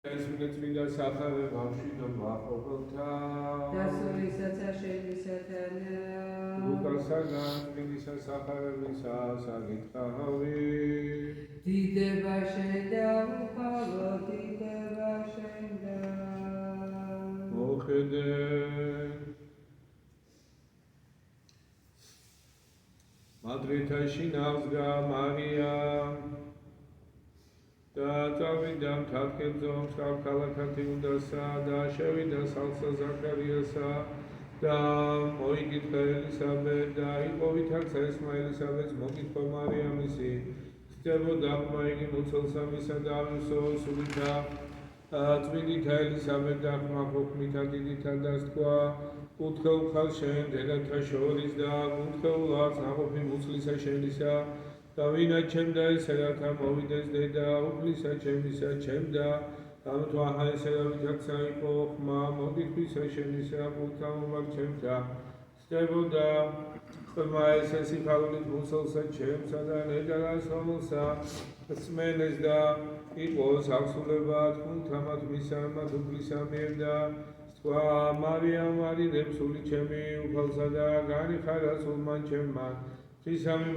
წმინდა სახარე ბავშვი მახობელთა დასურისაცა შენისათანა ლუკასაგან წმინდისა სახარებისა საკითხავი დიდება შენდა უხალო დიდება შენდა მოხედე მადრითაში ნავზგა მარია და წავიდა მთავრკერძო მსხალ ქალაქად იუდასა და შევიდა სალსა ზაქარიასა და მოიკითხა ელისაბედ და იპოვითარცა ესმა ელისაბედს მოკითხვა მარიამისი ხდებოდა ხმა იგი მუცელსამისა და ამისო სულითა წმინდითა ელისაბედ და ხმა ხოქმითა დიდითა და თქვა უთხეულ ხალ შენ დედათა შორის და უთხეულ არს ნაყოფი მუცლისა შენისა და ვინა ჩემდა ესე რათა მოვიდეს დედა უფლისა ჩემისა ჩემდა ამიტომ აჰა ესე რა ვიძახცა იყო ხმა მოგითხვისა შენისა ულთამობარ ჩემთა ხდებოდა ხმა ესე სიხარულით მუცელსა ჩემსა და ნეჯარას რომელსა სმენეს და იყოს აღსულებად ხუნთამად მისამად უფლისა მიერ და თქვა მარიამ არიდებ სული ჩემი უფალსა და განიხარა სულმან ჩემმან ისამი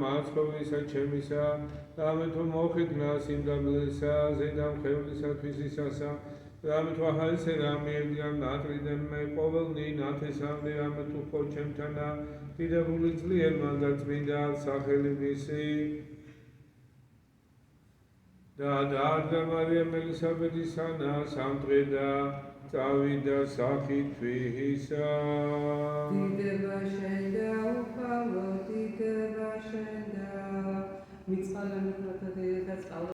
მაცხოვრისა ჩემისა და ამეთო მოხიდნა სიმდაბლესა ზედა მხევლისათვის ისასა და ამეთო აჰა ესე რა მიერდიან ნატრიდან მე ყოველნი ნათესამდე ამეთო ხო ჩემთანა დიდებული ძლიერმა და წმინდა სახელი მისი და დაარდა მარიამ ელისაბედისანა სამდღე და წავიდა სახითვისა დიდება შენდა უხალო დიდება შენდა მიწყალე მეთათა